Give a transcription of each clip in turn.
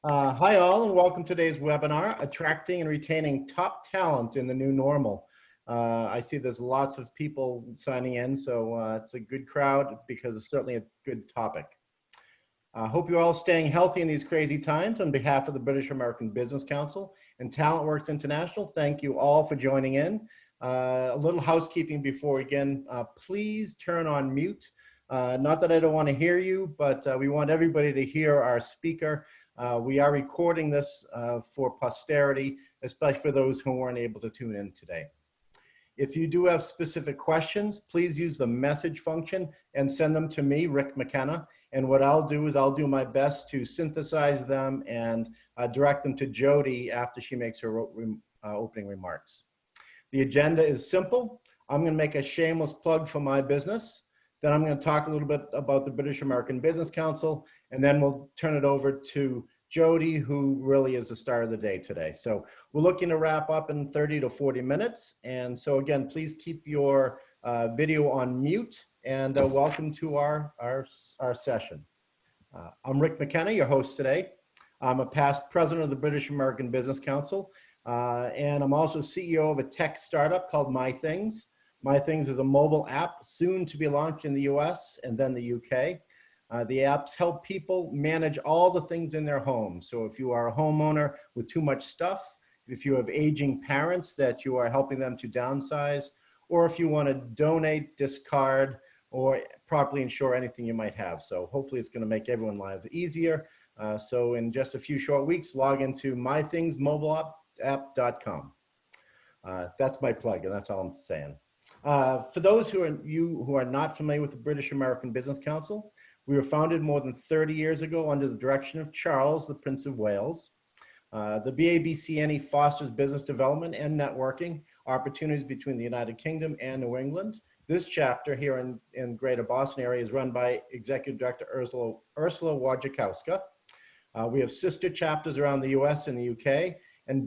Hi all, and welcome to today's webinar, Attracting and Retaining Top Talent in the New Normal. I see there's lots of people signing in, so it's a good crowd because it's certainly a good topic. I hope you're all staying healthy in these crazy times. On behalf of the British American Business Council and Talentworks International, thank you all for joining in. A little housekeeping before we begin. Please turn on mute. Not that I don't want to hear you, but we want everybody to hear our speaker. We are recording this for posterity, especially for those who weren't able to tune in today. If you do have specific questions, please use the message function and send them to me, Rick McKenna. And what I'll do is I'll do my best to synthesize them and direct them to Jody after she makes her opening remarks. The agenda is simple. I'm going to make a shameless plug for my business. Then I'm going to talk a little bit about the British American Business Council, and then we'll turn it over to Jody, who really is the star of the day today. So we're looking to wrap up in 30 to 40 minutes. And so again, please keep your video on mute, and welcome to our session. I'm Rick McKenna, your host today. I'm a past president of the British American Business Council, and I'm also CEO of a tech startup called MyThings. MyThings is a mobile app soon to be launched in the US and then the UK. The apps help people manage all the things in their home. So if you are a homeowner with too much stuff, if you have aging parents that you are helping them to downsize, or if you want to donate, discard, or properly insure anything you might have. So hopefully it's going to make everyone's lives easier. So in just a few short weeks, log into mythingsmobileapp.com. That's my plug, and that's all I'm saying. For those who are not familiar with the British American Business Council, we were founded more than 30 years ago under the direction of Charles, the Prince of Wales. The BABCNE fosters business development and networking opportunities between the United Kingdom and New England. This chapter here in Greater Boston area is run by Executive Director Ursula Wojciechowska. We have sister chapters around the US and the UK, and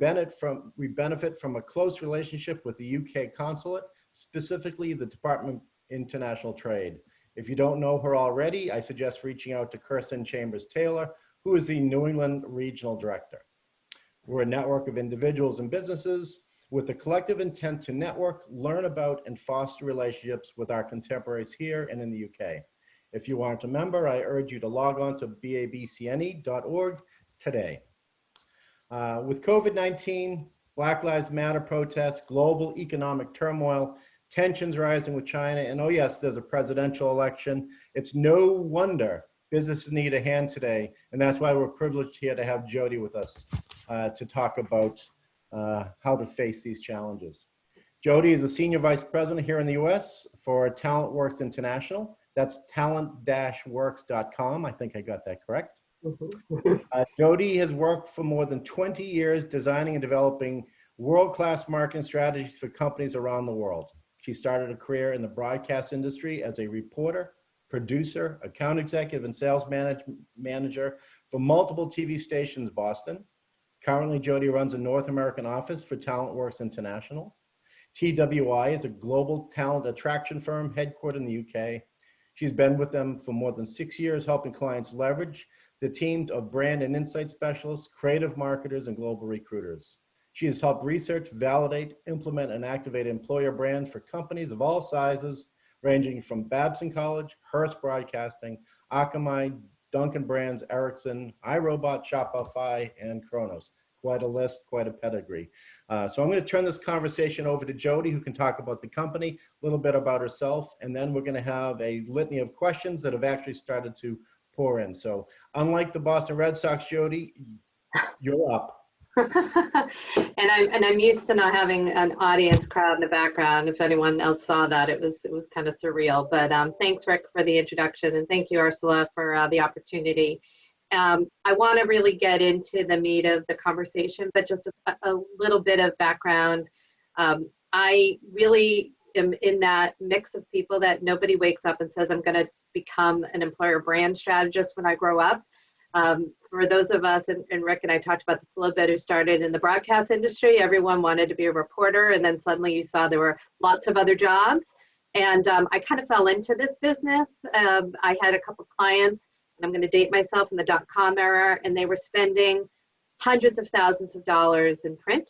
we benefit from a close relationship with the UK Consulate, specifically the Department of International Trade. If you don't know her already, I suggest reaching out to Kirsten Chambers-Taylor, who is the New England Regional Director. We're a network of individuals and businesses with the collective intent to network, learn about, and foster relationships with our contemporaries here and in the UK. If you aren't a member, I urge you to log on to babcne.org today. With COVID-19, Black Lives Matter protests, global economic turmoil, tensions rising with China, and oh yes, there's a presidential election. It's no wonder businesses need a hand today, and that's why we're privileged here to have Jody with us to talk about how to face these challenges. Jody is the Senior Vice President here in the US for Talentworks International. That's talent-works.com. I think I got that correct. Jody has worked for more than 20 years designing and developing world-class marketing strategies for companies around the world. She started a career in the broadcast industry as a reporter, producer, account executive, and sales manager for multiple TV stations in Boston. Currently, Jody runs a North American office for Talentworks International. TWI is a global talent attraction firm headquartered in the UK. She's been with them for more than 6 years, helping clients leverage the team of brand and insight specialists, creative marketers, and global recruiters. She has helped research, validate, implement, and activate employer brands for companies of all sizes, ranging from Babson College, Hearst Broadcasting, Akamai, Duncan Brands, Ericsson, iRobot, Shopify, and Kronos. Quite a list, quite a pedigree. So I'm going to turn this conversation over to Jody, who can talk about the company, a little bit about herself, and then we're going to have a litany of questions that have actually started to pour in. So unlike the Boston Red Sox, Jody, you're up. and I'm used to not having an audience crowd in the background. If anyone else saw that, it was kind of surreal. But thanks, Rick, for the introduction, and thank you, Ursula, for the opportunity. I want to really get into the meat of the conversation, but just a little bit of background. I really am in that mix of people that nobody wakes up and says, I'm going to become an employer brand strategist when I grow up. For those of us, and Rick and I talked about this a little bit, who started in the broadcast industry, everyone wanted to be a reporter, and then suddenly you saw there were lots of other jobs. And I kind of fell into this business. I had a couple clients and I'm going to date myself, in the dot-com era, and they were spending hundreds of thousands of dollars in print,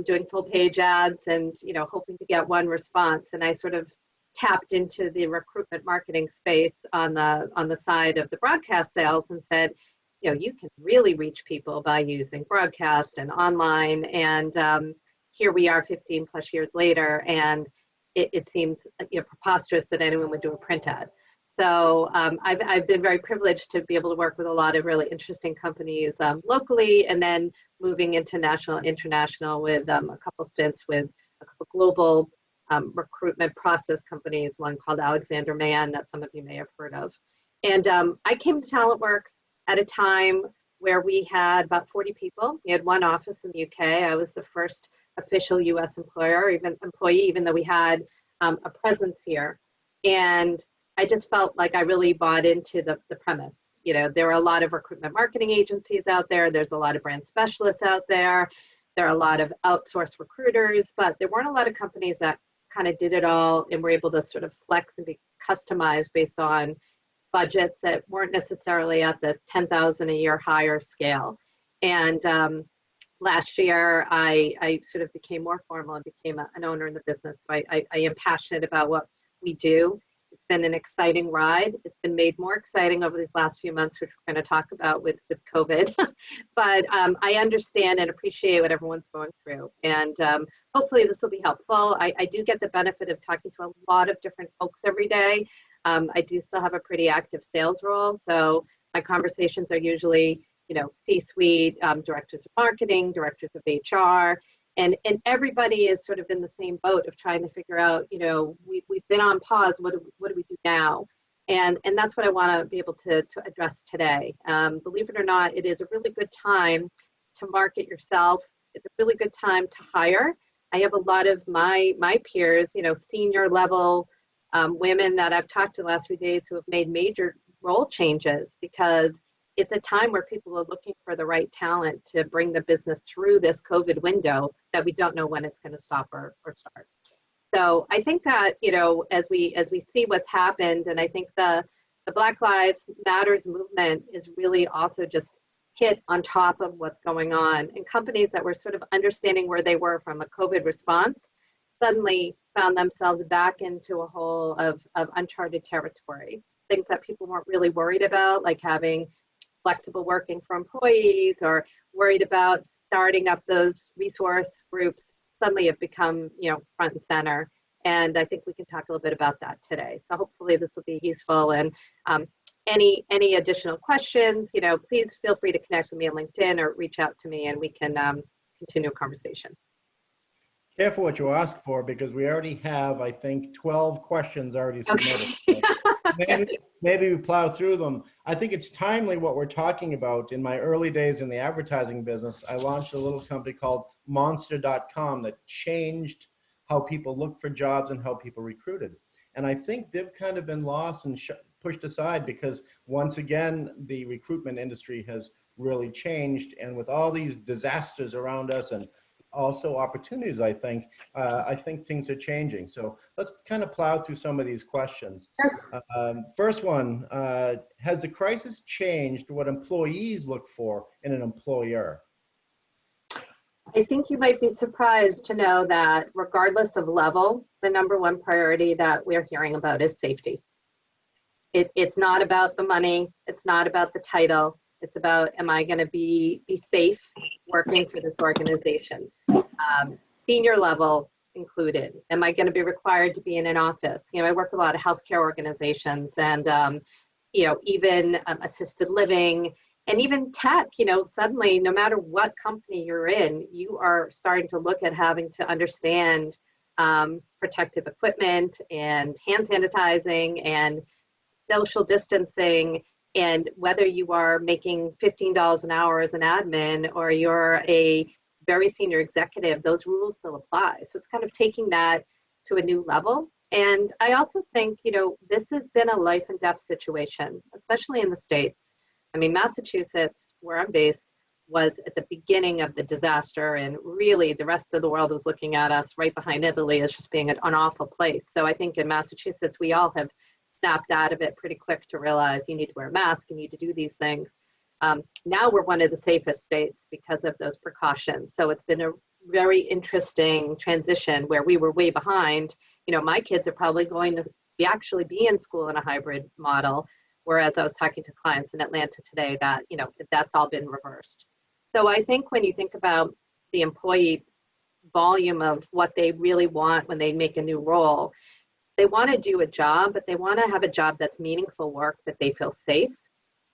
doing full page ads and, hoping to get one response. And I sort of tapped into the recruitment marketing space on the side of the broadcast sales and said, you can really reach people by using broadcast and online. And here we are 15 plus years later, and it seems preposterous that anyone would do a print ad. So I've been very privileged to be able to work with a lot of really interesting companies locally, and then moving into national, international with a couple stints with a couple global recruitment process companies, one called Alexander Mann that some of you may have heard of. And I came to Talentworks at a time where we had about 40 people. We had one office in the UK. I was the first official US employee, even though we had a presence here. And I just felt like I really bought into the premise. There are a lot of recruitment marketing agencies out there. There's a lot of brand specialists out there. There are a lot of outsourced recruiters, but there weren't a lot of companies that kind of did it all and were able to sort of flex and be customized based on budgets that weren't necessarily at the 10,000 a year higher scale. And last year, I sort of became more formal and became an owner in the business. So I am passionate about what we do. It's been an exciting ride. It's been made more exciting over these last few months, which we're going to talk about with COVID. But I understand and appreciate what everyone's going through. And hopefully this will be helpful. I do get the benefit of talking to a lot of different folks every day. I do still have a pretty active sales role. So my conversations are usually, C-suite, directors of marketing, directors of HR, and everybody is sort of in the same boat of trying to figure out, we've been on pause. What do we do now? And that's what I want to be able to address today. Believe it or not, it is a really good time to market yourself. It's a really good time to hire. I have a lot of my peers, senior level women that I've talked to the last few days who have made major role changes because it's a time where people are looking for the right talent to bring the business through this COVID window that we don't know when it's going to stop or start. So I think that, as we see what's happened, and I think the Black Lives Matters movement is really also just hit on top of what's going on. And companies that were sort of understanding where they were from a COVID response suddenly found themselves back into a hole of uncharted territory. Things that people weren't really worried about, like having flexible working for employees or worried about starting up those resource groups, suddenly have become, front and center. And I think we can talk a little bit about that today. So hopefully this will be useful. And any additional questions, please feel free to connect with me on LinkedIn or reach out to me and we can continue a conversation. Careful what you ask for, because we already have, I think, 12 questions already submitted. Okay. So maybe we plow through them. I think it's timely what we're talking about. In my early days in the advertising business, I launched a little company called monster.com that changed how people look for jobs and how people recruited. And I think they've kind of been lost and pushed aside because, once again, the recruitment industry has really changed. And with all these disasters around us and also opportunities, I think things are changing. So let's kind of plow through some of these questions. First one, has the crisis changed what employees look for in an employer? I think you might be surprised to know that regardless of level, the number one priority that we're hearing about is safety. It's not about the money. It's not about the title. It's about, am I going to be safe working for this organization? Senior level included. Am I going to be required to be in an office? I work with a lot of healthcare organizations and, even assisted living and even tech. Suddenly, no matter what company you're in, you are starting to look at having to understand protective equipment and hand sanitizing and social distancing. And whether you are making $15 an hour as an admin or you're a very senior executive, those rules still apply. So it's kind of taking that to a new level. And I also think, this has been a life and death situation, especially in the States. I mean, Massachusetts, where I'm based, was at the beginning of the disaster. And really, the rest of the world was looking at us right behind Italy as just being an awful place. So I think in Massachusetts, we all have snapped out of it pretty quick to realize you need to wear a mask, you need to do these things. Now we're one of the safest states because of those precautions. So it's been a very interesting transition where we were way behind. You know, my kids are probably going to actually be in school in a hybrid model, whereas I was talking to clients in Atlanta today that, you know, that's all been reversed. So I think when you think about the employee volume of what they really want when they make a new role, they want to do a job, but they want to have a job that's meaningful work, that they feel safe.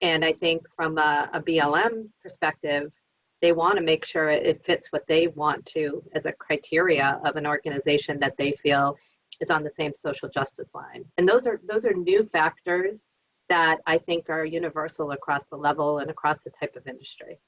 And I think from a BLM perspective, they want to make sure it fits what they want to as a criteria of an organization that they feel is on the same social justice line. And those are new factors that I think are universal across the level and across the type of industry.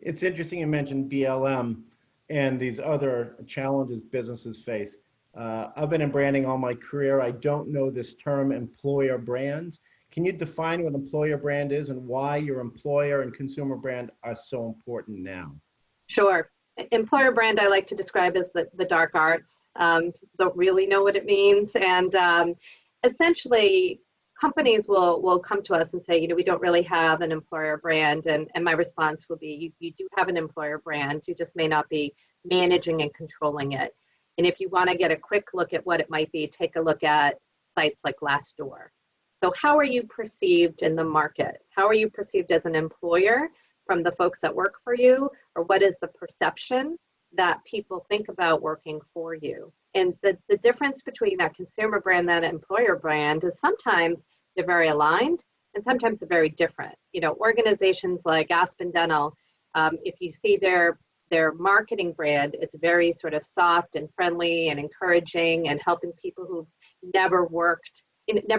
It's interesting you mentioned BLM and these other challenges businesses face. I've been in branding all my career. I don't know this term, employer brand. Can you define what employer brand is and why your employer and consumer brand are so important now? Sure. Employer brand I like to describe as the dark arts. People don't really know what it means. And essentially, companies will come to us and say, you know, we don't really have an employer brand. And my response will be, you do have an employer brand. You just may not be managing and controlling it. And if you want to get a quick look at what it might be, take a look at sites like Glassdoor. So how are you perceived in the market? How are you perceived as an employer from the folks that work for you? Or what is the perception that people think about working for you? And the difference between that consumer brand and that employer brand is sometimes they're very aligned and sometimes they're very different. You know, organizations like Aspen Dental, if you see their marketing brand, it's very sort of soft and friendly and encouraging and helping people who've never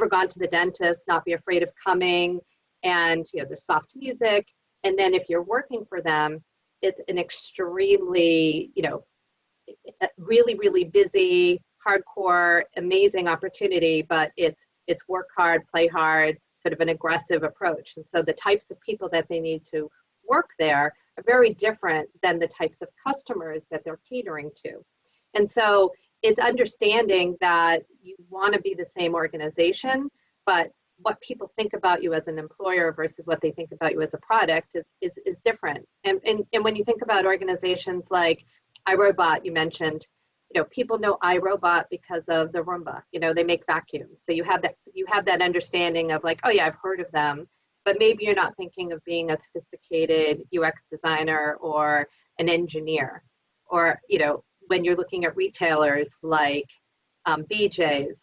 gone to the dentist, not be afraid of coming. And, you know, there's soft music. And then if you're working for them, it's an extremely, you know, really, really busy, hardcore, amazing opportunity, but it's work hard, play hard, sort of an aggressive approach. And so the types of people that they need to work there are very different than the types of customers that they're catering to. And so it's understanding that you want to be the same organization, but what people think about you as an employer versus what they think about you as a product is different. And when you think about organizations like iRobot, you mentioned, you know, people know iRobot because of the Roomba. You know, they make vacuums. So you have that understanding of like, oh yeah, I've heard of them, but maybe you're not thinking of being a sophisticated UX designer or an engineer. Or, you know, when you're looking at retailers like BJ's,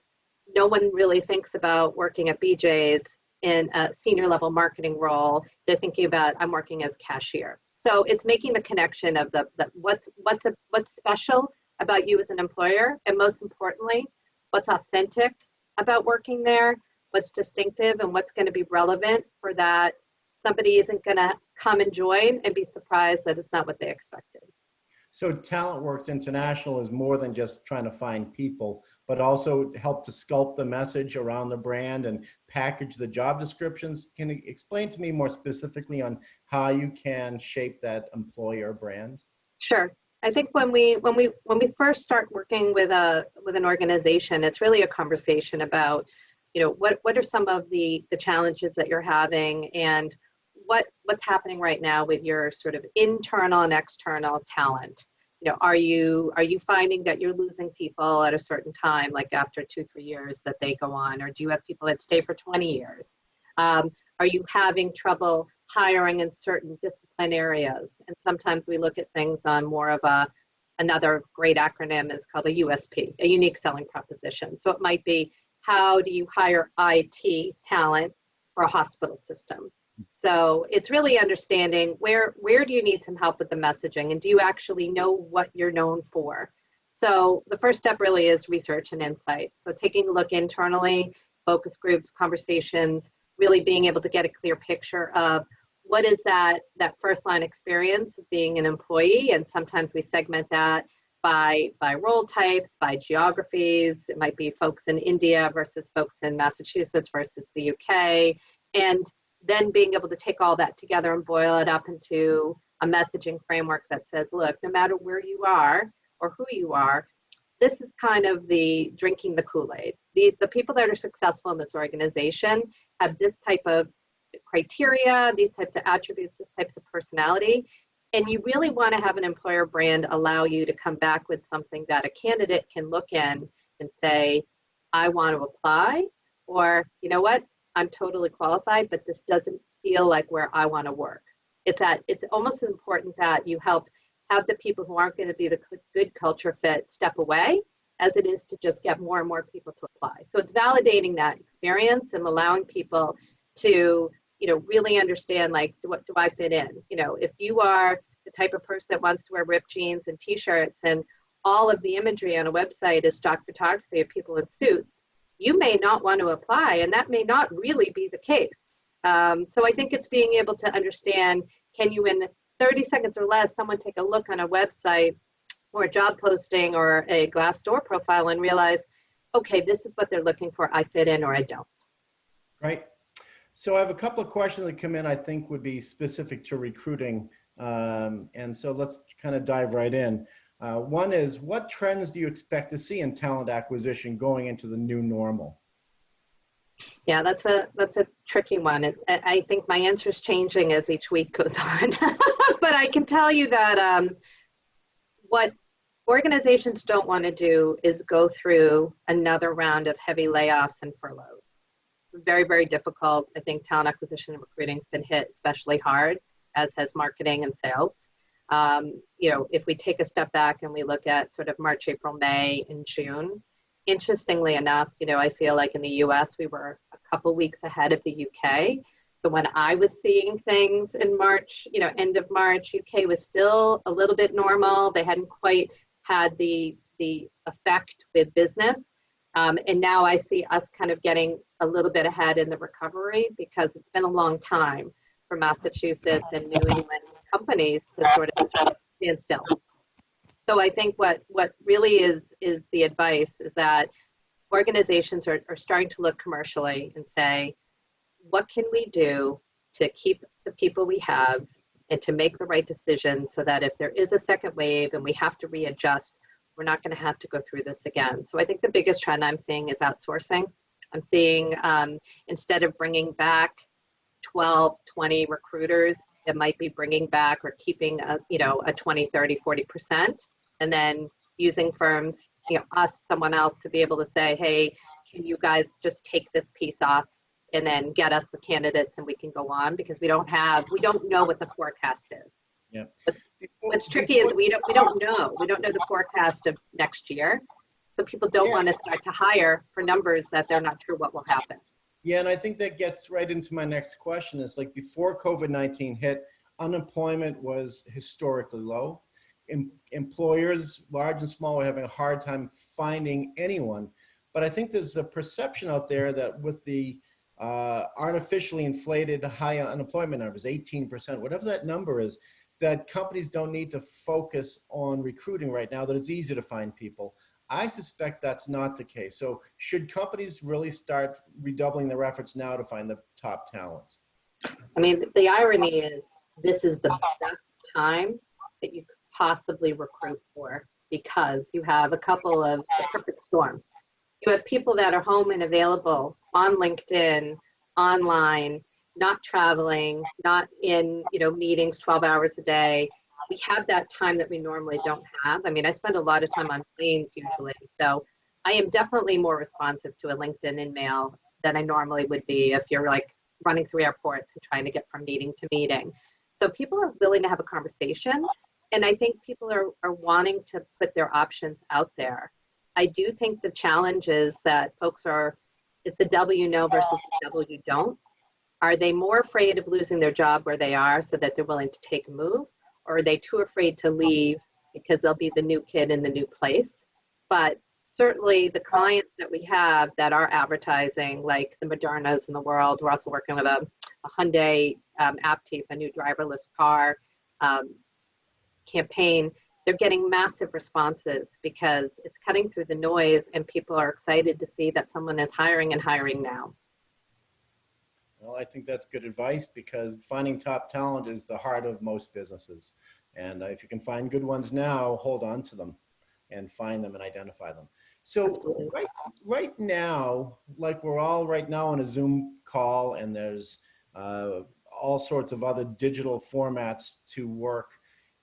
no one really thinks about working at BJ's in a senior level marketing role. They're thinking about, I'm working as cashier. So it's making the connection of what's special about you as an employer, and most importantly, what's authentic about working there, what's distinctive, and what's going to be relevant for that somebody isn't going to come and join and be surprised that it's not what they expected. So Talentworks International is more than just trying to find people, but also help to sculpt the message around the brand and package the job descriptions. Can you explain to me more specifically on how you can shape that employer brand? Sure. I think when we first start working with an organization, it's really a conversation about, you know, what are some of the challenges that you're having, and what's happening right now with your sort of internal and external talent. You know, are you finding that you're losing people at a certain time, like after 2-3 years that they go on, or do you have people that stay for 20 years? Are you having trouble hiring in certain discipline areas? And sometimes we look at things on more of another great acronym is called a USP, a unique selling proposition. So it might be, how do you hire IT talent for a hospital system? So it's really understanding where do you need some help with the messaging, and do you actually know what you're known for? So the first step really is research and insight. So taking a look internally, focus groups, conversations, really being able to get a clear picture of what is that first line experience of being an employee. And sometimes we segment that by role types, by geographies. It might be folks in India versus folks in Massachusetts versus the UK. And then being able to take all that together and boil it up into a messaging framework that says, look, no matter where you are or who you are, this is kind of the drinking the Kool-Aid. The people that are successful in this organization have this type of criteria, these types of attributes, this types of personality. And you really want to have an employer brand allow you to come back with something that a candidate can look in and say, I want to apply, or you know what, I'm totally qualified, but this doesn't feel like where I want to work. It's almost as important that you help have the people who aren't going to be the good culture fit step away as it is to just get more and more people to apply. So it's validating that experience and allowing people to, really understand, like, what do I fit in? If you are the type of person that wants to wear ripped jeans and t-shirts and all of the imagery on a website is stock photography of people in suits, you may not want to apply, and that may not really be the case. So I think it's being able to understand, can you in 30 seconds or less, someone take a look on a website or a job posting or a Glassdoor profile and realize, okay, this is what they're looking for, I fit in or I don't. Right. So I have a couple of questions that come in I think would be specific to recruiting. And so let's kind of dive right in. One is, what trends do you expect to see in talent acquisition going into the new normal? Yeah, that's a tricky one. I think my answer is changing as each week goes on. But I can tell you that what organizations don't want to do is go through another round of heavy layoffs and furloughs. It's very, very difficult. I think talent acquisition and recruiting has been hit especially hard, as has marketing and sales. If we take a step back and we look at sort of March, April, May, and June, interestingly enough, I feel like in the US, we were a couple weeks ahead of the UK. So when I was seeing things in March, end of March, UK was still a little bit normal. They hadn't quite had the effect with business. And now I see us kind of getting a little bit ahead in the recovery, because it's been a long time for Massachusetts and New England companies to sort of stand still. So I think what really is the advice is that organizations are starting to look commercially and say, what can we do to keep the people we have and to make the right decisions so that if there is a second wave and we have to readjust, we're not going to have to go through this again. So I think the biggest trend I'm seeing is outsourcing. I'm seeing instead of bringing back 12, 20 recruiters, it might be bringing back or keeping a 20, 30, 40%, and then using firms, us, someone else, to be able to say, hey, can you guys just take this piece off and then get us the candidates and we can go on, because we don't know what the forecast is. Yeah. What's tricky is we don't know the forecast of next year. So people don't want to start to hire for numbers that they're not sure what will happen. Yeah, and I think that gets right into my next question. It's like, before COVID-19 hit, unemployment was historically low. Employers, large and small, were having a hard time finding anyone. But I think there's a perception out there that with the artificially inflated high unemployment numbers, 18%, whatever that number is, that companies don't need to focus on recruiting right now, that it's easy to find people. I suspect that's not the case. So should companies really start redoubling their efforts now to find the top talent? I mean, the irony is this is the best time that you could possibly recruit for, because you have a couple of the perfect storm. You have people that are home and available on LinkedIn, online, not traveling, not in meetings 12 hours a day. We have that time that we normally don't have. I mean, I spend a lot of time on planes usually, so I am definitely more responsive to a LinkedIn email than I normally would be if you're like running through airports and trying to get from meeting to meeting. So people are willing to have a conversation, and I think people are wanting to put their options out there. I do think the challenge is that it's a W know versus a W don't. Are they more afraid of losing their job where they are so that they're willing to take a move? Or are they too afraid to leave because they'll be the new kid in the new place? But certainly the clients that we have that are advertising, like the Modernas in the world, we're also working with a Hyundai Aptiv, a new driverless car campaign. They're getting massive responses because it's cutting through the noise, and people are excited to see that someone is hiring and hiring now. Well, I think that's good advice, because finding top talent is the heart of most businesses. And if you can find good ones now, hold on to them. and find them and identify them. So Absolutely. right now, like we're all right now on a Zoom call, and there's all sorts of other digital formats to work.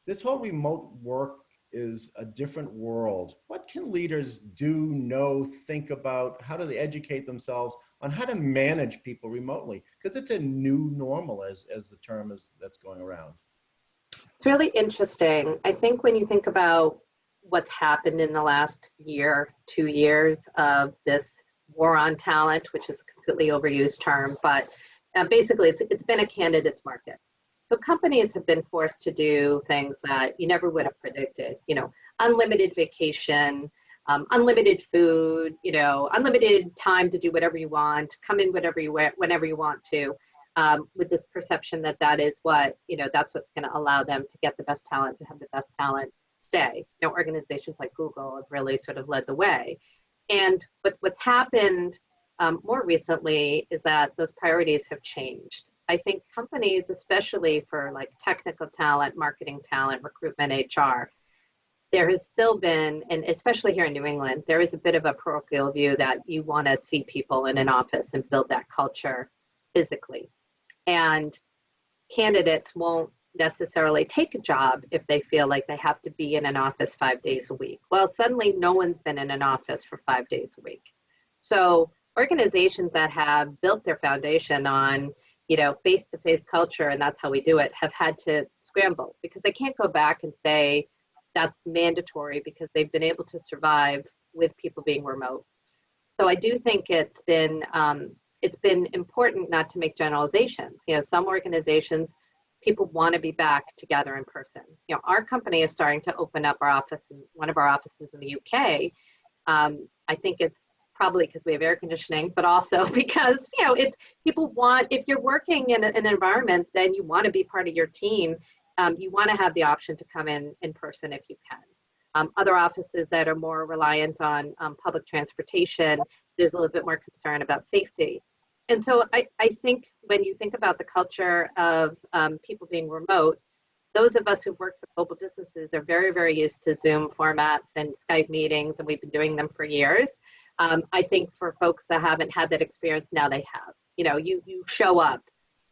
This whole remote work is a different world. What can leaders do, know, think about? How do they educate themselves on how to manage people remotely? Because it's a new normal, as the term is that's going around. It's really interesting. I think when you think about what's happened in the last year, 2 years of this war on talent, which is a completely overused term, but basically it's been a candidates market. So companies have been forced to do things that you never would have predicted, unlimited vacation, unlimited food, unlimited time to do whatever you want, come in whenever you want to, with this perception that is what, that's what's going to allow them to get the best talent, to have the best talent stay. Organizations like Google have really sort of led the way. And what's happened more recently is that those priorities have changed. I think companies, especially for like technical talent, marketing talent, recruitment, HR, there has still been, and especially here in New England, there is a bit of a parochial view that you want to see people in an office and build that culture physically. And candidates won't necessarily take a job if they feel like they have to be in an office 5 days a week. Well, suddenly no one's been in an office for 5 days a week. So organizations that have built their foundation on face-to-face culture, and that's how we do it, have had to scramble because they can't go back and say that's mandatory because they've been able to survive with people being remote. So I do think it's been important not to make generalizations. Some organizations, people want to be back together in person. Our company is starting to open up our office, in one of our offices in the UK. I think it's probably because we have air conditioning, but also because, it's people want, if you're working in an environment, then you want to be part of your team. You want to have the option to come in person if you can. Other offices that are more reliant on public transportation, there's a little bit more concern about safety. And so I think when you think about the culture of people being remote, those of us who've worked for global businesses are very, very used to Zoom formats and Skype meetings, and we've been doing them for years. I think for folks that haven't had that experience, now they have. You show up,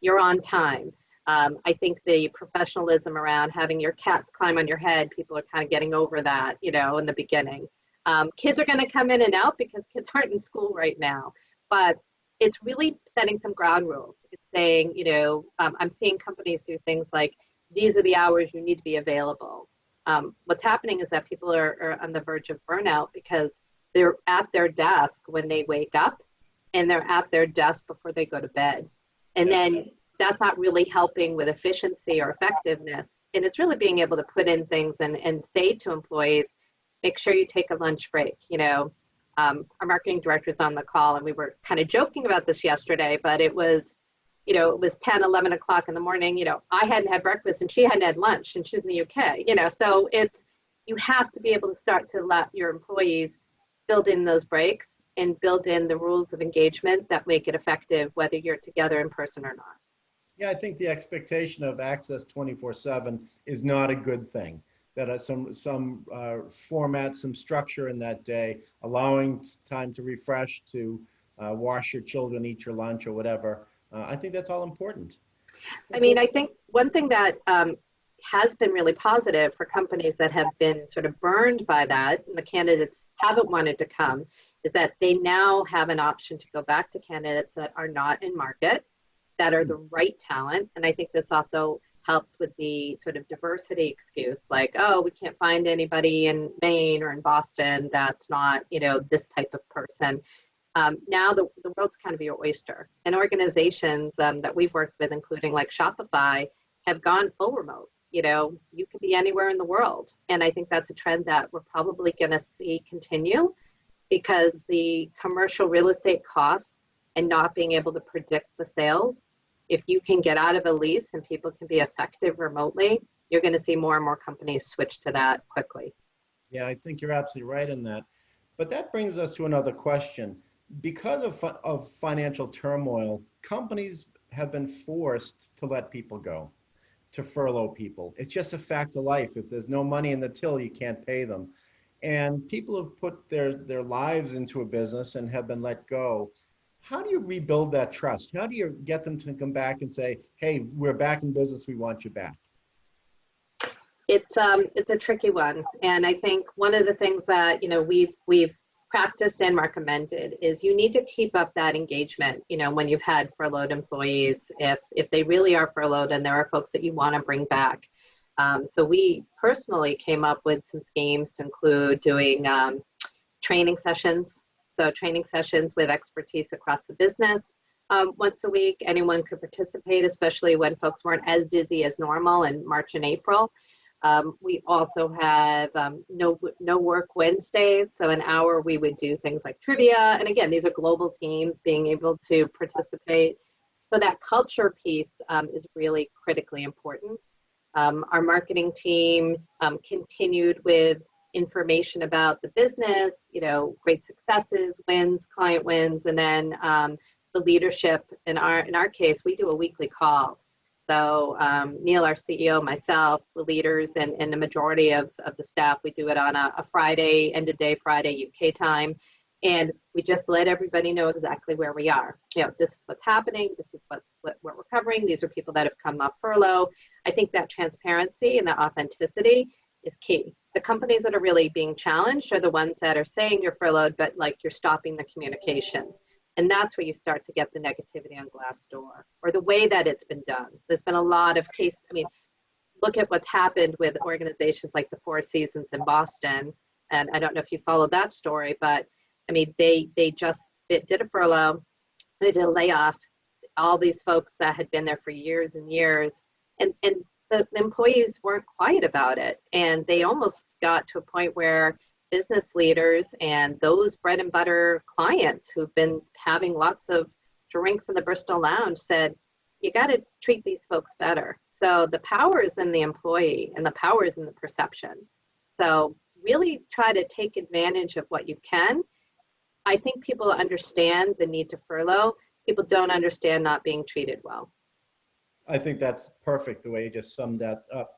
you're on time. I think the professionalism around having your cats climb on your head, people are kind of getting over that, in the beginning. Kids are going to come in and out because kids aren't in school right now. But it's really setting some ground rules. It's saying, I'm seeing companies do things like, these are the hours you need to be available. What's happening is that people are on the verge of burnout because they're at their desk when they wake up and they're at their desk before they go to bed. And then that's not really helping with efficiency or effectiveness. And it's really being able to put in things and say to employees, make sure you take a lunch break. Our marketing director is on the call, and we were kind of joking about this yesterday, but it was, it was 10, 11 o'clock in the morning. I hadn't had breakfast and she hadn't had lunch, and she's in the UK, so you have to be able to start to let your employees build in those breaks and build in the rules of engagement that make it effective, whether you're together in person or not. Yeah, I think the expectation of access 24/7 is not a good thing. That some format, some structure in that day, allowing time to refresh, to wash your children, eat your lunch, or whatever. I think that's all important. I mean, I think one thing that has been really positive for companies that have been sort of burned by that, and the candidates haven't wanted to come, is that they now have an option to go back to candidates that are not in market, that are the right talent. And I think this also helps with the sort of diversity excuse, like, oh, we can't find anybody in Maine or in Boston that's not, this type of person. Now the world's kind of your oyster. And organizations that we've worked with, including like Shopify, have gone full remote. You could be anywhere in the world. And I think that's a trend that we're probably going to see continue, because the commercial real estate costs and not being able to predict the sales, if you can get out of a lease and people can be effective remotely, you're going to see more and more companies switch to that quickly. Yeah, I think you're absolutely right in that. But that brings us to another question. Because of financial turmoil, companies have been forced to let people go, to furlough people. It's just a fact of life. If there's no money in the till, you can't pay them. and people have put their lives into a business and have been let go. How do you rebuild that trust? How do you get them to come back and say, hey, we're back in business, we want you back? It's a tricky one, and I think one of the things that we've practiced and recommended is you need to keep up that engagement. When you've had furloughed employees, if they really are furloughed, and there are folks that you want to bring back. So we personally came up with some schemes to include doing training sessions. So training sessions with expertise across the business. Once a week, anyone could participate, especially when folks weren't as busy as normal in March and April. We also have no work Wednesdays, so an hour we would do things like trivia. And again, these are global teams being able to participate. So that culture piece is really critically important. Our marketing team continued with information about the business, great successes, wins, client wins, and then the leadership. In our case, we do a weekly call. So Neil, our CEO, myself, the leaders, and the majority of the staff, we do it on a Friday, end of day Friday UK time. And we just let everybody know exactly where we are. This is what's happening. This is what we're covering. These are people that have come off furlough. I think that transparency and that authenticity is key. The companies that are really being challenged are the ones that are saying you're furloughed, but like you're stopping the communication. And that's where you start to get the negativity on Glassdoor, or the way that it's been done. There's been a lot of look at what's happened with organizations like the Four Seasons in Boston. And I don't know if you followed that story, but they just did a furlough, they did a layoff, all these folks that had been there for years and years, and the employees weren't quiet about it. And they almost got to a point where business leaders and those bread and butter clients who've been having lots of drinks in the Bristol Lounge said, you got to treat these folks better. So the power is in the employee and the power is in the perception. So really try to take advantage of what you can. I think people understand the need to furlough. People don't understand not being treated well. I think that's perfect the way you just summed that up.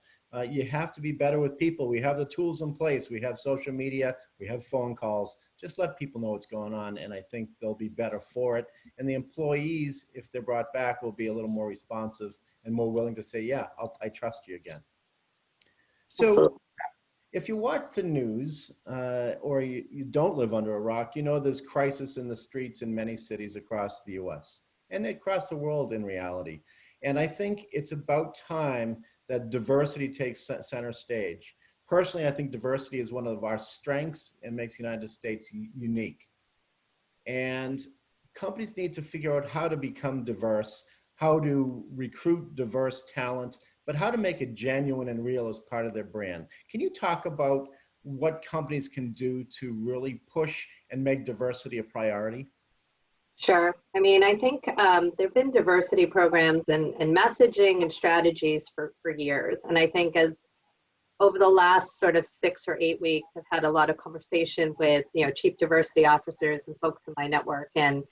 You have to be better with people. We have the tools in place. We have social media. We have phone calls. Just let people know what's going on, and I think they'll be better for it. And the employees, if they're brought back, will be a little more responsive and more willing to say, yeah, I trust you again. So Absolutely. If you watch the news or you don't live under a rock, there's crisis in the streets in many cities across the US and across the world in reality. And I think it's about time that diversity takes center stage. Personally, I think diversity is one of our strengths and makes the United States unique. And companies need to figure out how to become diverse, how to recruit diverse talent, but how to make it genuine and real as part of their brand. Can you talk about what companies can do to really push and make diversity a priority? Sure. I think there have been diversity programs and messaging and strategies for years. And I think as over the last sort of 6 or 8 weeks, I've had a lot of conversation with, chief diversity officers and folks in my network. And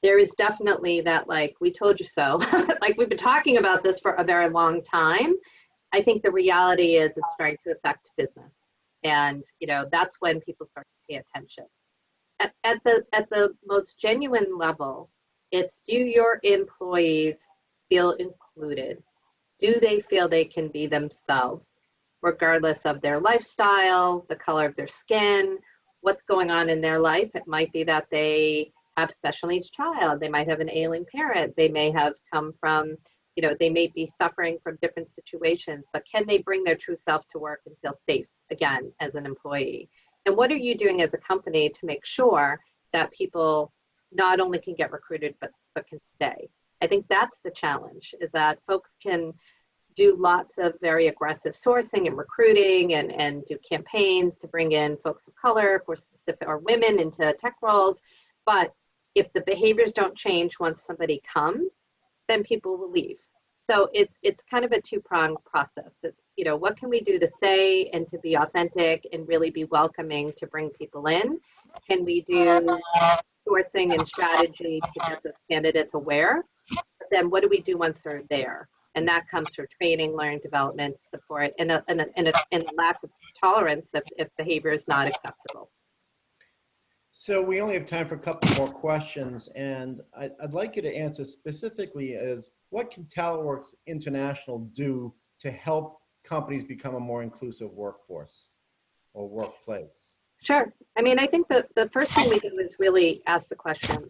there is definitely that, like, we told you so, like we've been talking about this for a very long time. I think the reality is it's starting to affect business. And, that's when people start to pay attention. At the most genuine level, it's, do your employees feel included? Do they feel they can be themselves, regardless of their lifestyle, the color of their skin, what's going on in their life? It might be that they have special needs child, they might have an ailing parent, they may have come from, they may be suffering from different situations, but can they bring their true self to work and feel safe again as an employee? And what are you doing as a company to make sure that people not only can get recruited, but can stay? I think that's the challenge, is that folks can do lots of very aggressive sourcing and recruiting and do campaigns to bring in folks of color for specific, or women into tech roles. But if the behaviors don't change once somebody comes, then people will leave. So it's kind of a two-pronged process. It's, what can we do to say and to be authentic and really be welcoming to bring people in? Can we do sourcing and strategy to get those candidates aware? But then what do we do once they're there? And that comes through training, learning, development, support, and a lack of tolerance if behavior is not acceptable. So we only have time for a couple more questions, and I'd like you to answer specifically as what can Talentworks International do to help companies become a more inclusive workforce or workplace? Sure. I mean, I think the first thing we do is really ask the question,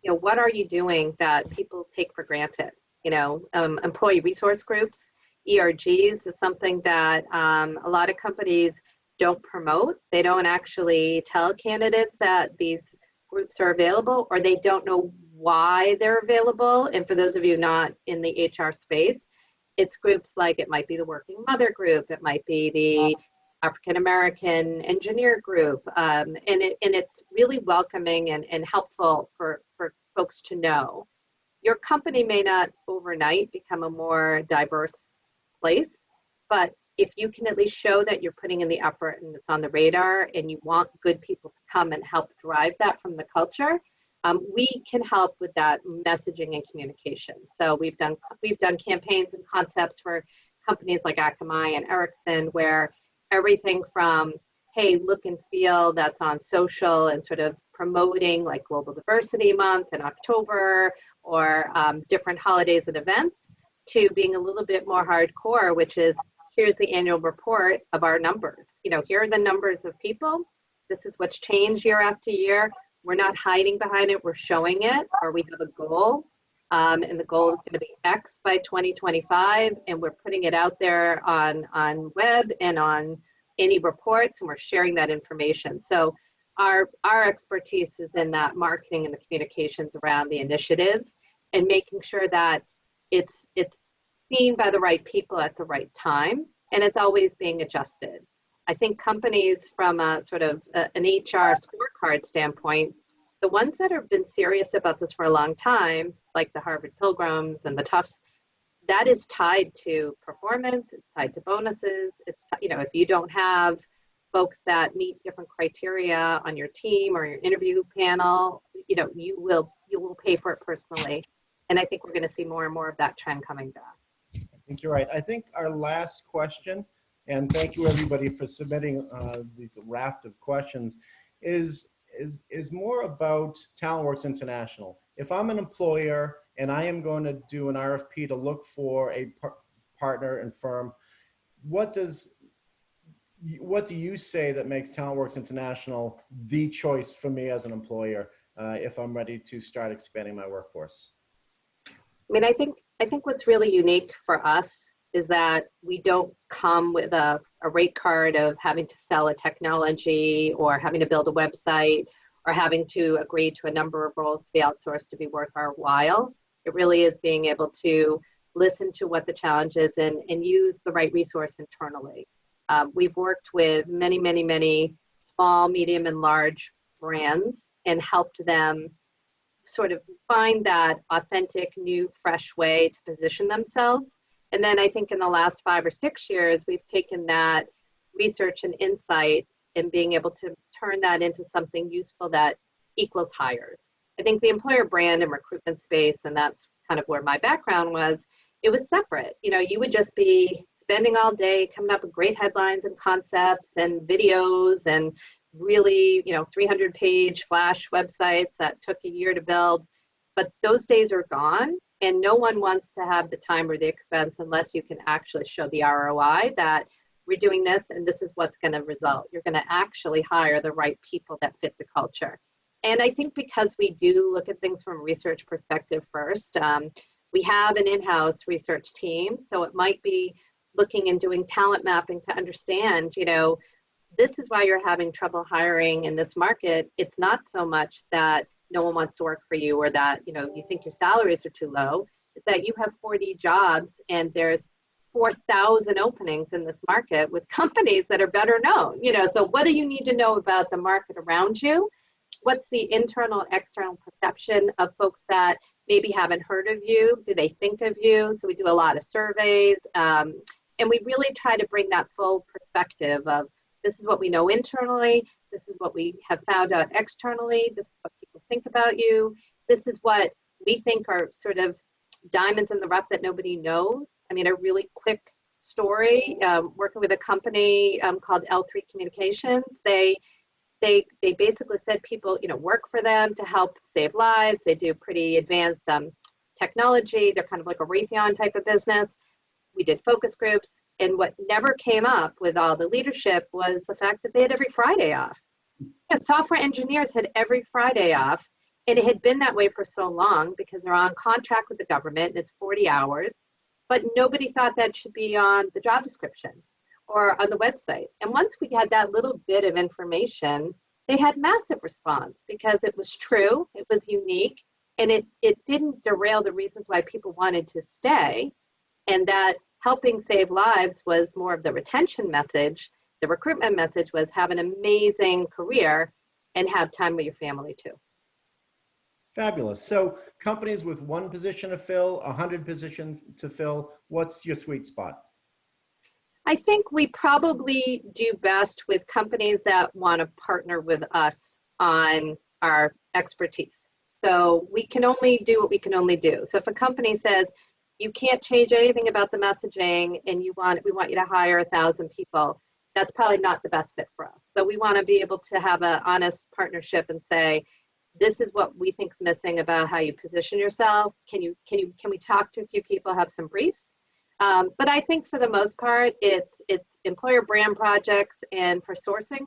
what are you doing that people take for granted? Employee resource groups, ERGs is something that a lot of companies don't promote. They don't actually tell candidates that these groups are available, or they don't know why they're available. And for those of you not in the HR space, it's groups like, it might be the Working Mother group, it might be the African American Engineer group, and it's really welcoming and helpful for folks to know. Your company may not overnight become a more diverse place, but if you can at least show that you're putting in the effort and it's on the radar and you want good people to come and help drive that from the culture, we can help with that messaging and communication. So we've done campaigns and concepts for companies like Akamai and Ericsson, where everything from, hey, look and feel that's on social and sort of promoting like Global Diversity Month in October, or different holidays and events, to being a little bit more hardcore, which is, here's the annual report of our numbers. Here are the numbers of people. This is what's changed year after year. We're not hiding behind it, we're showing it, or we have a goal. And the goal is going to be X by 2025, and we're putting it out there on web and on any reports, and we're sharing that information. So our expertise is in that marketing and the communications around the initiatives, and making sure that it's seen by the right people at the right time, and it's always being adjusted. I think companies from a sort of an HR scorecard standpoint, the ones that have been serious about this for a long time, like the Harvard Pilgrims and the Tufts, that is tied to performance, it's tied to bonuses. It's, if you don't have folks that meet different criteria on your team or your interview panel, you will pay for it personally. And I think we're going to see more and more of that trend coming back. I think you're right. I think our last question, and thank you everybody for submitting these raft of questions, is more about Talentworks International. If I'm an employer and I am going to do an RFP to look for a partner and firm, what do you say that makes Talentworks International the choice for me as an employer if I'm ready to start expanding my workforce? I mean, I think what's really unique for us is that we don't come with a rate card of having to sell a technology or having to build a website or having to agree to a number of roles to be outsourced to be worth our while. It really is being able to listen to what the challenge is and use the right resource internally. We've worked with many, many, many small, medium, and large brands and helped them sort of find that authentic, new, fresh way to position themselves. And then I think in the last 5 or 6 years, we've taken that research and insight and being able to turn that into something useful that equals hires. I think the employer brand and recruitment space, and that's kind of where my background was, it was separate. You would just be spending all day coming up with great headlines and concepts and videos and really, 300-page flash websites that took a year to build. But those days are gone, and no one wants to have the time or the expense unless you can actually show the ROI that we're doing this and this is what's going to result. You're going to actually hire the right people that fit the culture. And I think because we do look at things from a research perspective first, we have an in-house research team, so it might be looking and doing talent mapping to understand, this is why you're having trouble hiring in this market. It's not so much that no one wants to work for you or that, you think your salaries are too low. It's that you have 40 jobs and there's 4,000 openings in this market with companies that are better known. So what do you need to know about the market around you? What's the internal, external perception of folks that maybe haven't heard of you? Do they think of you? So we do a lot of surveys. And we really try to bring that full perspective of this is what we know internally. This is what we have found out externally. This is what people think about you. This is what we think are sort of diamonds in the rough that nobody knows. I mean, a really quick story, working with a company called L3 Communications. They basically said people, work for them to help save lives. They do pretty advanced technology. They're kind of like a Raytheon type of business. We did focus groups, and what never came up with all the leadership was the fact that they had every Friday off. Software engineers had every Friday off, and it had been that way for so long because they're on contract with the government, and it's 40 hours, but nobody thought that should be on the job description or on the website. And once we had that little bit of information, they had massive response because it was true, it was unique, and it didn't derail the reasons why people wanted to stay, and that helping save lives was more of the retention message. The recruitment message was have an amazing career and have time with your family too. Fabulous. So companies with 1 position to fill, 100 positions to fill, what's your sweet spot? I think we probably do best with companies that want to partner with us on our expertise. So we can only do what we can only do. So if a company says, you can't change anything about the messaging and we want you to hire 1,000 people, that's probably not the best fit for us. So we want to be able to have an honest partnership and say, this is what we think is missing about how you position yourself. Can we talk to a few people, have some briefs? But I think for the most part, it's employer brand projects, and for sourcing,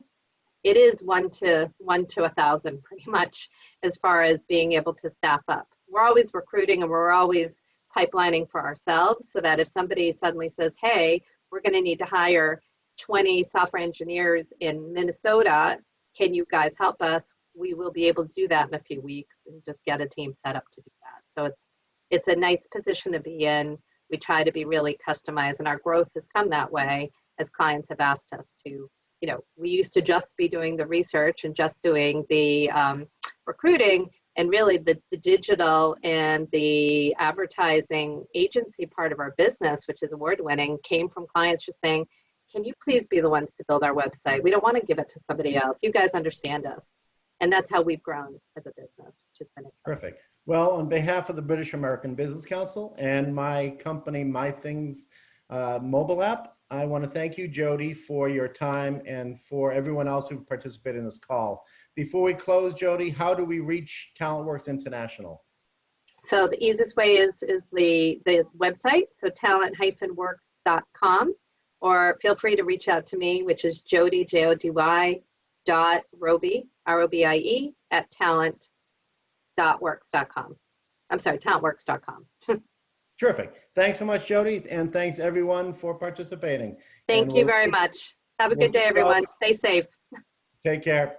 it is 1 to 1,000 pretty much as far as being able to staff up. We're always recruiting, and we're always pipelining for ourselves so that if somebody suddenly says, hey, we're going to need to hire 20 software engineers in Minnesota, can you guys help us? We will be able to do that in a few weeks and just get a team set up to do that. So it's a nice position to be in. We try to be really customized, and our growth has come that way as clients have asked us to, we used to just be doing the research and just doing the recruiting, and really the digital and the advertising agency part of our business, which is award-winning, came from clients just saying, can you please be the ones to build our website? We don't want to give it to somebody else. You guys understand us. And that's how we've grown as a business, which has been exciting. Perfect. Well, on behalf of the British American Business Council and my company, My Things mobile app, I want to thank you, Jody, for your time and for everyone else who participated in this call. Before we close, Jody, how do we reach Talentworks International? So the easiest way is the website, so talent-works.com, or feel free to reach out to me, which is Jody, Jody, .Robie, R-O-B-I-E, at talent.works.com. I'm sorry, talentworks.com. Terrific. Thanks so much, Jody, and thanks everyone for participating. Thank you very much. Have a good day, everyone. Stay safe. Take care.